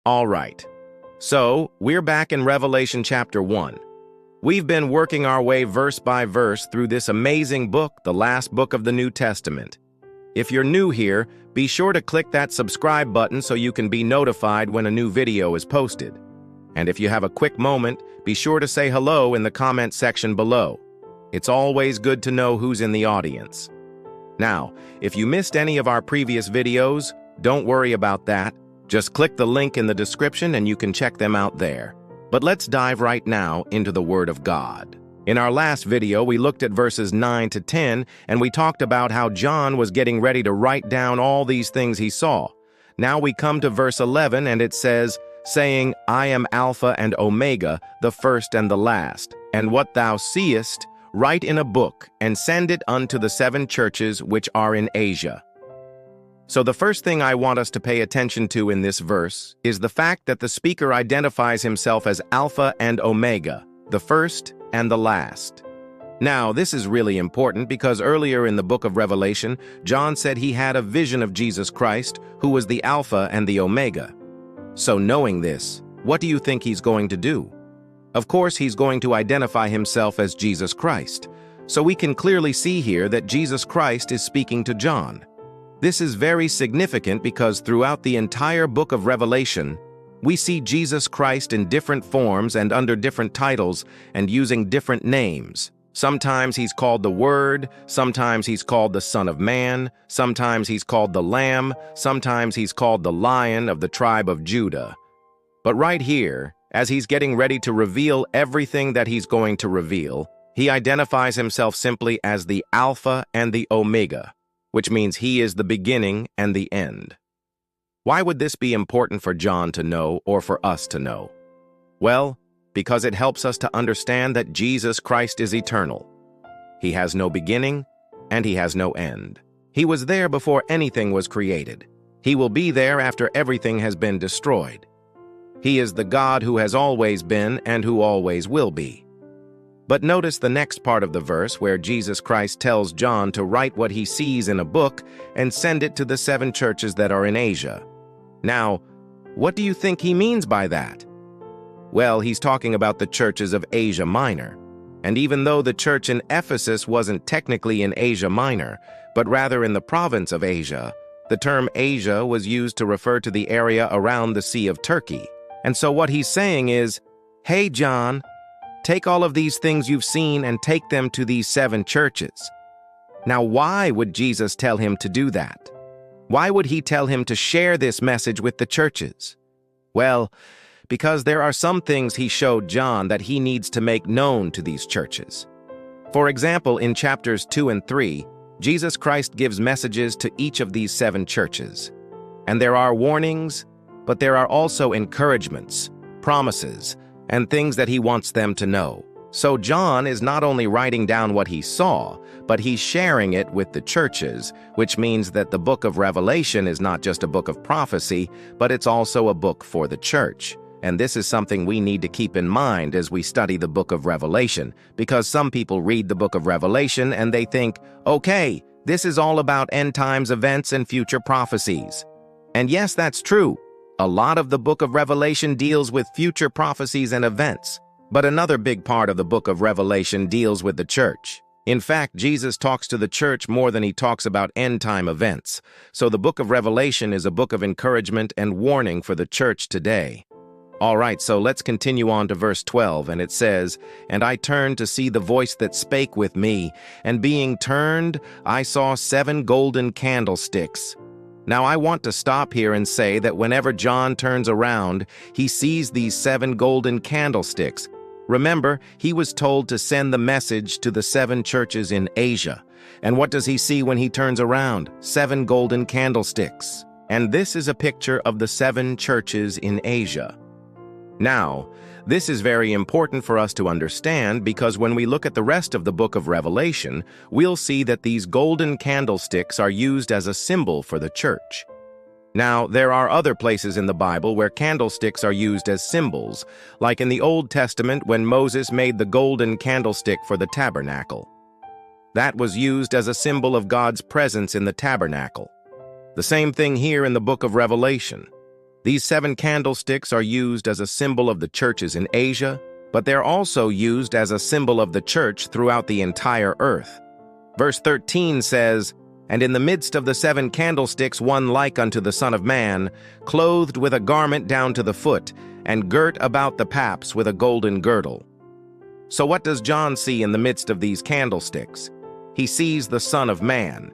All right. So, we're back in Revelation chapter 1. We've been working our way verse by verse through this amazing book, the last book of the New Testament. If you're new here, be sure to click that subscribe button so you can be notified when a new video is posted. And if you have a quick moment, be sure to say hello in the comment section below. It's always good to know who's in the audience. Now, if you missed any of our previous videos, don't worry about that. Just click the link in the description and you can check them out there. But let's dive right now into the Word of God. In our last video, we looked at verses 9 to 10, and we talked about how John was getting ready to write down all these things he saw. Now we come to verse 11, and it says, saying, I am Alpha and Omega, the first and the last. And what thou seest, write in a book, and send it unto the 7 churches which are in Asia. So the first thing I want us to pay attention to in this verse is the fact that the speaker identifies himself as Alpha and Omega, the first and the last. Now, this is really important because earlier in the book of Revelation, John said he had a vision of Jesus Christ, who was the Alpha and the Omega. So knowing this, what do you think he's going to do? Of course, he's going to identify himself as Jesus Christ. So we can clearly see here that Jesus Christ is speaking to John. This is very significant because throughout the entire book of Revelation, we see Jesus Christ in different forms and under different titles and using different names. Sometimes he's called the Word, sometimes he's called the Son of Man, sometimes he's called the Lamb, sometimes he's called the Lion of the tribe of Judah. But right here, as he's getting ready to reveal everything that he's going to reveal, he identifies himself simply as the Alpha and the Omega, which means he is the beginning and the end. Why would this be important for John to know or for us to know? Well, because it helps us to understand that Jesus Christ is eternal. He has no beginning and he has no end. He was there before anything was created. He will be there after everything has been destroyed. He is the God who has always been and who always will be. But notice the next part of the verse where Jesus Christ tells John to write what he sees in a book and send it to the 7 churches that are in Asia. Now, what do you think he means by that? Well, he's talking about the churches of Asia Minor. And even though the church in Ephesus wasn't technically in Asia Minor, but rather in the province of Asia, the term Asia was used to refer to the area around the Sea of Turkey. And so what he's saying is, hey, John, take all of these things you've seen and take them to these 7 churches. Now, why would Jesus tell him to do that? Why would he tell him to share this message with the churches? Well, because there are some things he showed John that he needs to make known to these churches. For example, in chapters 2 and 3, Jesus Christ gives messages to each of these 7 churches. And there are warnings, but there are also encouragements, promises, and things that he wants them to know. So John is not only writing down what he saw, but he's sharing it with the churches, which means that the book of Revelation is not just a book of prophecy, but it's also a book for the church. And this is something we need to keep in mind as we study the book of Revelation, because some people read the book of Revelation and they think, okay, this is all about end times events and future prophecies. And yes, that's true. A lot of the book of Revelation deals with future prophecies and events, but another big part of the book of Revelation deals with the church. In fact, Jesus talks to the church more than he talks about end-time events, so the book of Revelation is a book of encouragement and warning for the church today. All right, so let's continue on to verse 12, and it says, And I turned to see the voice that spake with me, and being turned, I saw 7 golden candlesticks. Now, I want to stop here and say that whenever John turns around, he sees these 7 golden candlesticks. Remember, he was told to send the message to the 7 churches in Asia. And what does he see when he turns around? 7 golden candlesticks. And this is a picture of the 7 churches in Asia. Now, this is very important for us to understand because when we look at the rest of the book of Revelation, we'll see that these golden candlesticks are used as a symbol for the church. Now, there are other places in the Bible where candlesticks are used as symbols, like in the Old Testament when Moses made the golden candlestick for the tabernacle. That was used as a symbol of God's presence in the tabernacle. The same thing here in the book of Revelation. These 7 candlesticks are used as a symbol of the churches in Asia, but they're also used as a symbol of the church throughout the entire earth. Verse 13 says, "And in the midst of the 7 candlesticks one like unto the Son of Man, clothed with a garment down to the foot, and girt about the paps with a golden girdle." So what does John see in the midst of these candlesticks? He sees the Son of Man.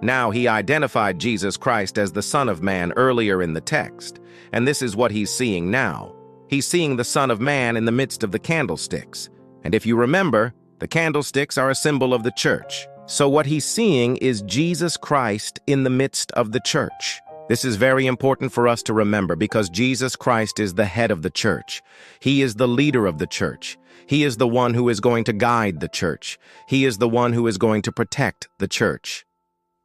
Now, he identified Jesus Christ as the Son of Man earlier in the text, and this is what he's seeing now. He's seeing the Son of Man in the midst of the candlesticks. And if you remember, the candlesticks are a symbol of the church. So what he's seeing is Jesus Christ in the midst of the church. This is very important for us to remember because Jesus Christ is the head of the church. He is the leader of the church. He is the one who is going to guide the church. He is the one who is going to protect the church.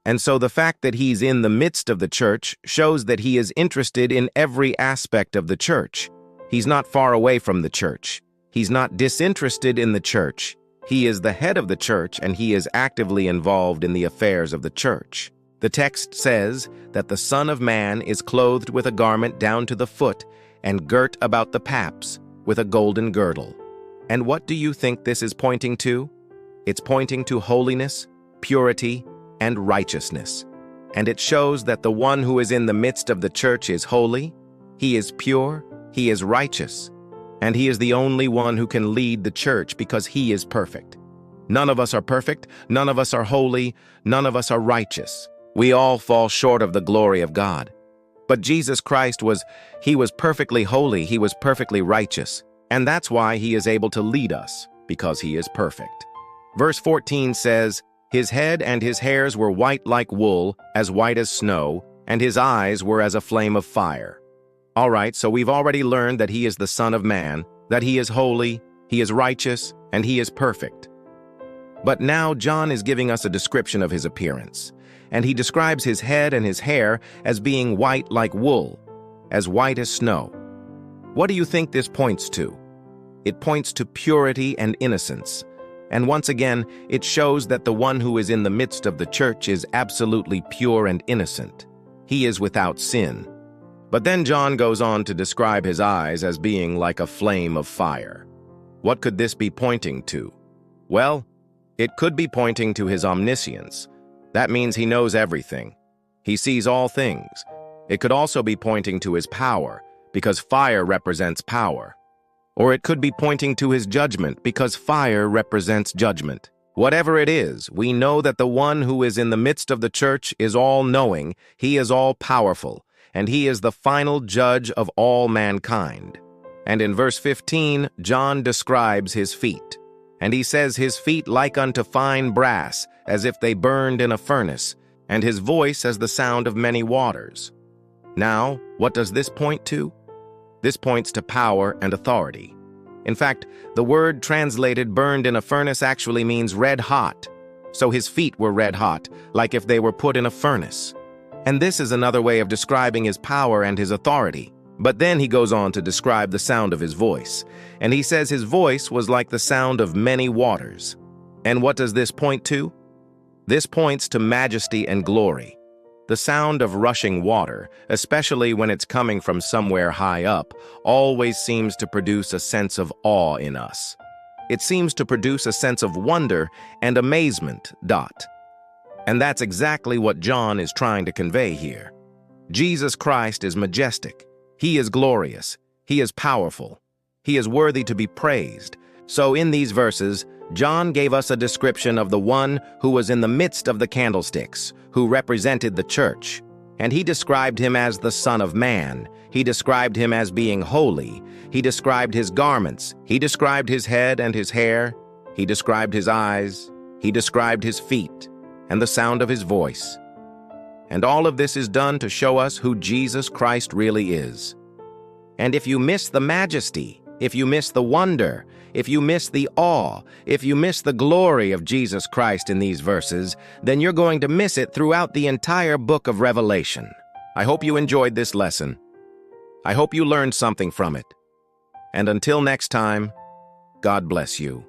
And so the fact that he's in the midst of the church shows that he is interested in every aspect of the church. He's not far away from the church. He's not disinterested in the church. He is the head of the church, and he is actively involved in the affairs of the church. The text says that the Son of Man is clothed with a garment down to the foot and girt about the paps with a golden girdle. And what do you think this is pointing to? It's pointing to holiness, purity, and righteousness. And it shows that the one who is in the midst of the church is holy, he is pure, he is righteous, and he is the only one who can lead the church because he is perfect. None of us are perfect, none of us are holy, none of us are righteous. We all fall short of the glory of God. But Jesus Christ was perfectly holy, he was perfectly righteous, and that's why he is able to lead us, because he is perfect. Verse 14 says, "His head and his hairs were white like wool, as white as snow, and his eyes were as a flame of fire." All right, so we've already learned that he is the Son of Man, that he is holy, he is righteous, and he is perfect. But now John is giving us a description of his appearance, and he describes his head and his hair as being white like wool, as white as snow. What do you think this points to? It points to purity and innocence. And once again, it shows that the one who is in the midst of the church is absolutely pure and innocent. He is without sin. But then John goes on to describe his eyes as being like a flame of fire. What could this be pointing to? Well, it could be pointing to his omniscience. That means he knows everything. He sees all things. It could also be pointing to his power, because fire represents power. Or it could be pointing to his judgment, because fire represents judgment. Whatever it is, we know that the one who is in the midst of the church is all-knowing, he is all-powerful, and he is the final judge of all mankind. And in verse 15, John describes his feet. And he says his feet like unto fine brass, as if they burned in a furnace, and his voice as the sound of many waters. Now, what does this point to? This points to power and authority. In fact, the word translated burned in a furnace actually means red hot. So his feet were red hot, like if they were put in a furnace. And this is another way of describing his power and his authority. But then he goes on to describe the sound of his voice. And he says his voice was like the sound of many waters. And what does this point to? This points to majesty and glory. The sound of rushing water, especially when it's coming from somewhere high up, always seems to produce a sense of awe in us. It seems to produce a sense of wonder and amazement. And that's exactly what John is trying to convey here. Jesus Christ is majestic. He is glorious. He is powerful. He is worthy to be praised. So in these verses, John gave us a description of the one who was in the midst of the candlesticks, who represented the church. And he described him as the Son of Man. He described him as being holy. He described his garments. He described his head and his hair. He described his eyes. He described his feet and the sound of his voice. And all of this is done to show us who Jesus Christ really is. And if you miss the majesty, if you miss the wonder, if you miss the awe, if you miss the glory of Jesus Christ in these verses, then you're going to miss it throughout the entire book of Revelation. I hope you enjoyed this lesson. I hope you learned something from it. And until next time, God bless you.